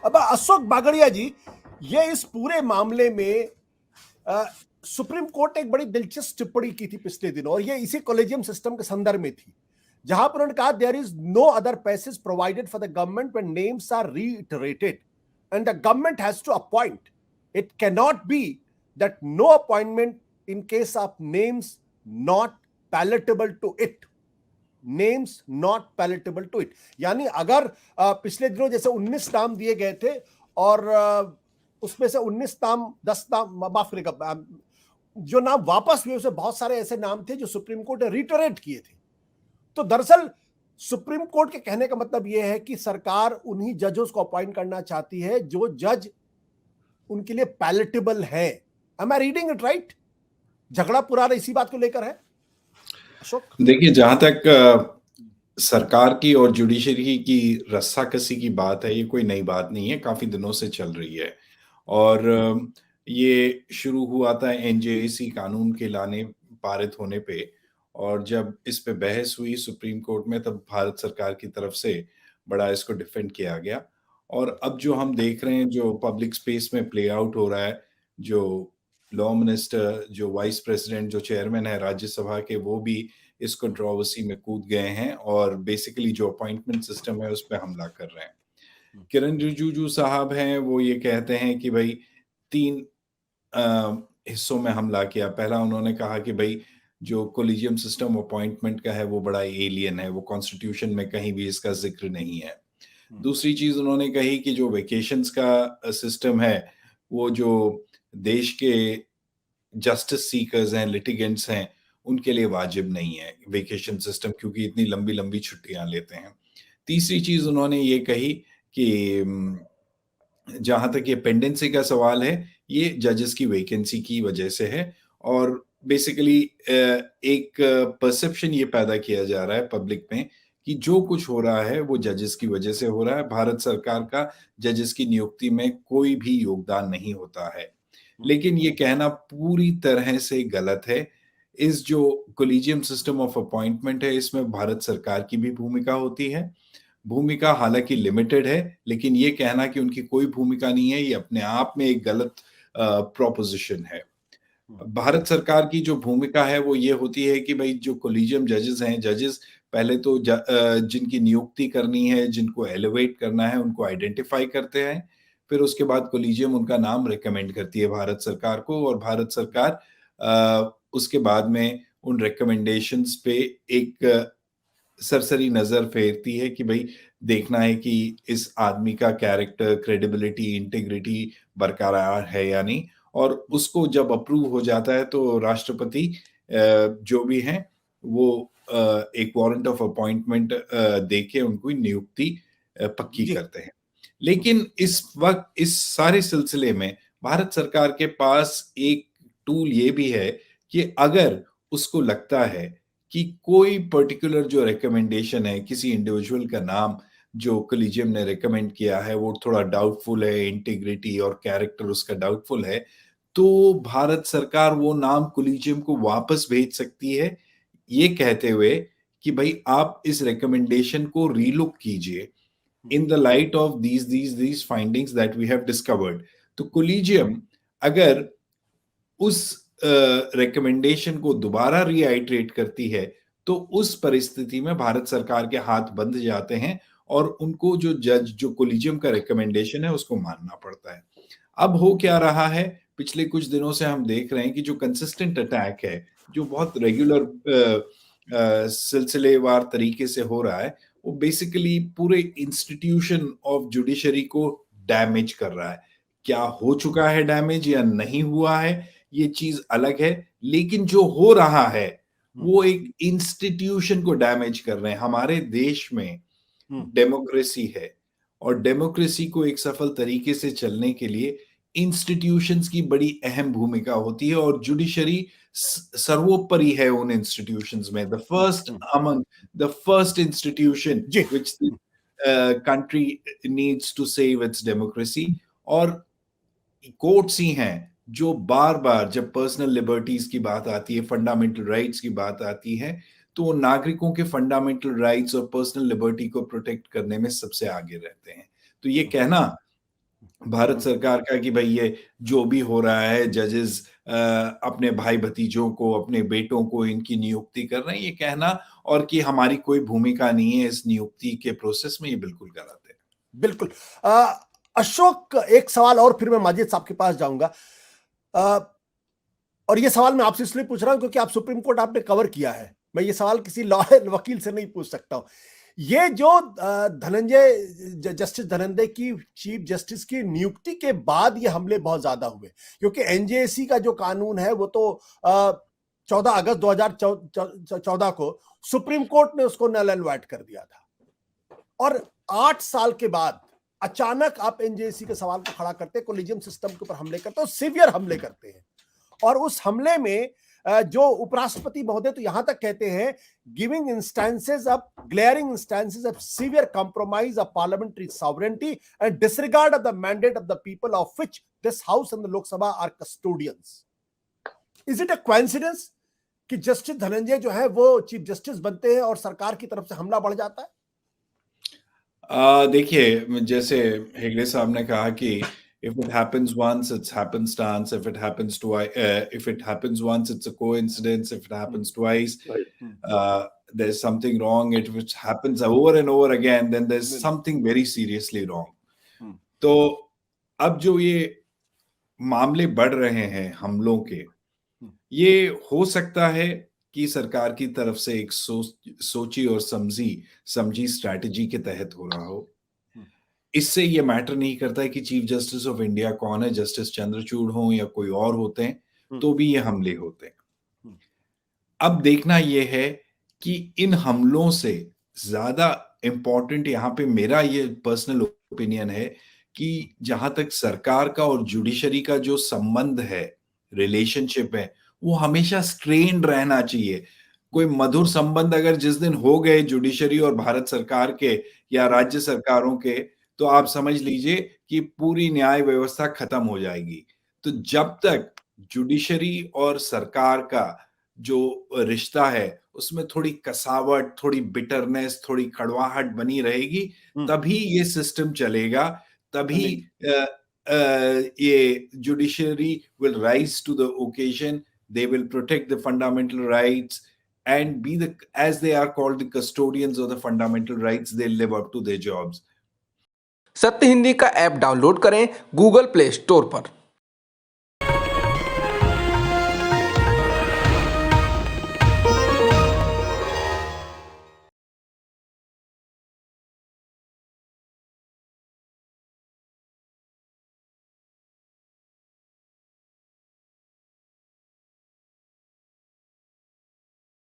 अब अशोक बागड़िया जी, ये इस पूरे मामले में सुप्रीम कोर्ट ने एक बड़ी दिलचस्प टिप्पणी की थी पिछले दिनों, और ये इसी कॉलेजियम सिस्टम के संदर्भ में थी, जहां पर उन्होंने कहा there is no other passage provided for the government when names are reiterated and the government has to appoint. It can not be that no appointment in case of names not palatable to it. Names not palatable to it, यानी अगर पिछले दिनों जैसे 19 नाम दिए गए थे और उसमें से 19 नाम 10 नाम माफ करेगा, जो नाम वापस हुए उसमें बहुत सारे ऐसे नाम थे जो सुप्रीम कोर्ट ने रिटरेट किए थे. तो दरअसल सुप्रीम कोर्ट के कहने का मतलब यह है कि सरकार उन्हीं जजों को अपॉइंट करना चाहती है जो जज उनके लिए पैलेटेबल है. Am I reading it right? झगड़ा पूरा इसी बात को लेकर है अशोक? देखिए, जहां तक सरकार की और जुडिशरी की रस्साकसी की बात है, ये कोई नई बात नहीं है, काफी दिनों से चल रही है. और ये शुरू हुआ था एनजेएसी कानून के लाने पारित होने पे, और जब इस पे बहस हुई सुप्रीम कोर्ट में, तब भारत सरकार की तरफ से बड़ा इसको डिफेंड किया गया. और अब जो हम देख रहे हैं, जो पब्लिक स्पेस में प्ले आउट हो रहा है, जो लॉ मिनिस्टर, जो वाइस प्रेसिडेंट, जो चेयरमैन है राज्यसभा के, वो भी इस कंट्रोवर्सी में कूद गए हैं और बेसिकली जो अपॉइंटमेंट सिस्टम है उस पे हमला कर रहे हैं. किरण रिजिजू साहब हैं, वो ये कहते हैं कि भाई 3 हिस्सों में हमला किया. पहला, उन्होंने कहा कि भाई जो कोलिजियम सिस्टम अपॉइंटमेंट का है वो बड़ा एलियन है, वो कॉन्स्टिट्यूशन में कहीं भी इसका जिक्र नहीं है. दूसरी चीज उन्होंने कही कि जो वेकेशंस का सिस्टम है, वो जो देश के जस्टिस सीकर्स हैं, लिटिगेंट्स हैं, उनके लिए वाजिब नहीं है वेकेशन सिस्टम, क्योंकि इतनी लंबी लंबी छुट्टियां लेते हैं. तीसरी चीज उन्होंने ये कही कि जहां तक ये पेंडेंसी का सवाल है, ये जजेस की वैकेंसी की वजह से है. और बेसिकली एक परसेप्शन ये पैदा किया जा रहा है पब्लिक में कि जो कुछ हो रहा है वो जजेस की वजह से हो रहा है. भारत सरकार का जजेस की नियुक्ति में कोई भी योगदान नहीं होता है. लेकिन ये कहना पूरी तरह से गलत है. इस जो कोलिजियम सिस्टम ऑफ अपॉइंटमेंट है, इसमें भारत सरकार की भी भूमिका होती है. भूमिका हालांकि लिमिटेड है, लेकिन ये कहना कि उनकी कोई भूमिका नहीं है, ये अपने आप में एक गलत प्रोपोजिशन है. भारत सरकार की जो भूमिका है वो ये होती है कि भाई जो कोलिजियम जजेस हैं, जजेस पहले तो जिनकी नियुक्ति करनी है, जिनको एलिवेट करना है, उनको आइडेंटिफाई करते हैं. फिर उसके बाद कोलिजियम उनका नाम रिकमेंड करती है भारत सरकार को, और भारत सरकार उसके बाद में उन रिकमेंडेशंस पे एक सरसरी नजर फेरती है कि भाई देखना है कि इस आदमी का कैरेक्टर, क्रेडिबिलिटी, इंटीग्रिटी बरकरार है या नहीं. और उसको जब अप्रूव हो जाता है तो राष्ट्रपति जो भी हैं वो एक वारंट ऑफ अपॉइंटमेंट देके उनको नियुक्ति पक्की करते हैं. लेकिन इस वक्त इस सारे सिलसिले में भारत सरकार के पास एक टूल ये भी है कि अगर उसको लगता है कि कोई पर्टिकुलर जो रिकमेंडेशन है, किसी इंडिविजुअल का नाम जो कोलिजियम ने रिकमेंड किया है वो थोड़ा डाउटफुल है, इंटीग्रिटी और कैरेक्टर उसका डाउटफुल है, तो भारत सरकार वो नाम कोलिजियम को वापस भेज सकती है, ये कहते हुए कि भाई आप इस रिकमेंडेशन को रीलुक कीजिए in the light of these findings that we have discovered. तो कोलिजियम अगर उस रिकमेंडेशन को दोबारा रीआइट्रेट करती है, तो उस परिस्थिति में भारत सरकार के हाथ बंध जाते हैं और उनको जो कोलिजियम का रिकमेंडेशन है उसको मानना पड़ता है. अब हो क्या रहा है, पिछले कुछ दिनों से हम देख रहे हैं कि जो कंसिस्टेंट अटैक है, जो बहुत रेगुलर सिलसिलेवार तरीके से हो रहा है, वो बेसिकली पूरे इंस्टीट्यूशन ऑफ जुडिशरी को डैमेज कर रहा है. क्या हो चुका है डैमेज या नहीं हुआ है, ये चीज अलग है, लेकिन जो हो रहा है वो एक इंस्टीट्यूशन को डैमेज कर रहे हैं. हमारे देश में डेमोक्रेसी है, और डेमोक्रेसी को एक सफल तरीके से चलने के लिए इंस्टीट्यूशंस की बड़ी अहम भूमिका होती है, और जुडिशरी सर्वोपरि है उन इंस्टीट्यूशंस में. The first institution which country needs to save its democracy. और कोर्ट्स ही हैं जो बार बार जब पर्सनल लिबर्टीज की बात आती है, फंडामेंटल राइट्स की बात आती है, तो नागरिकों के फंडामेंटल राइट्स और पर्सनल लिबर्टी को प्रोटेक्ट करने में सबसे आगे रहते हैं. तो ये कहना भारत सरकार का कि भाई ये जो भी हो रहा है जजेस अपने भाई भतीजों को, अपने बेटों को इनकी नियुक्ति कर रहे हैं, ये कहना और कि हमारी कोई भूमिका नहीं है इस नियुक्ति के प्रोसेस में, ये बिल्कुल गलत है। बिल्कुल। अशोक, एक सवाल और फिर मैं माजिद साहब के पास जाऊंगा। और ये सवाल मैं आपसे इसलिए पूछ रहा हूं क्योंकि आप सुप्रीम कोर्ट आपने कवर किया है। मैं ये सवाल किसी लॉयर वकील से नहीं पूछ सकता हूं। ये जो जस्टिस धनंजय की चीफ जस्टिस की नियुक्ति के बाद ये हमले बहुत ज्यादा हुए, क्योंकि एनजेएसी का जो कानून है वो तो 14 अगस्त 2014 को सुप्रीम कोर्ट ने उसको नल एंड वॉइड कर दिया था। और 8 साल के बाद अचानक आप एनजेएसी के सवाल को खड़ा करते, कोलिजियम सिस्टम के ऊपर हमले करते हो, सीवियर हमले करते हैं। और उस हमले में जो उपराष्ट्रपति महोदय तो यहां तक कहते हैं, giving instances of glaring instances of severe compromise of parliamentary sovereignty and disregard of the mandate of the people of which this house and the Lok Sabha are custodians. Is it a coincidence कि justice Dhananjaya जो है वो chief justice बनते हैं और सरकार की तरफ से हमला बढ़ जाता है? देखिए, जैसे हेगड़े साहब ने कहा कि if it happens once, it's happenstance. If it happens once, it's a coincidence. If it happens twice, there's something wrong. If it happens over and over again, then there's something very seriously wrong. तो अब जो ये मामले बढ़ रहे हैं हमलों के, ये हो सकता है कि सरकार की तरफ से एक सोची और समझी स्ट्रैटेजी के तहत हो रहा हो। इससे ये मैटर नहीं करता है कि चीफ जस्टिस ऑफ इंडिया कौन है, जस्टिस चंद्रचूड़ हो या कोई और होते हैं, तो भी ये हमले होते हैं। अब देखना ये है कि इन हमलों से ज्यादा इंपॉर्टेंट यहां पे मेरा ये पर्सनल ओपिनियन है कि जहां तक सरकार का और जुडिशरी का जो संबंध है, रिलेशनशिप है, वो हमेशा स्ट्रेन्ड रहना चाहिए। कोई मधुर संबंध अगर जिस दिन हो गए जुडिशरी और भारत सरकार के या राज्य सरकारों के, तो आप समझ लीजिए कि पूरी न्याय व्यवस्था खत्म हो जाएगी। तो जब तक जुडिशरी और सरकार का जो रिश्ता है उसमें थोड़ी कसावट, थोड़ी बिटरनेस, थोड़ी कड़वाहट बनी रहेगी, तभी ये सिस्टम चलेगा। तभी ये judiciary will rise to the occasion, they will protect the fundamental rights and be as they are called, the custodians of the fundamental rights. They live up to their jobs. सत्य हिंदी का app download करें Google play store पर।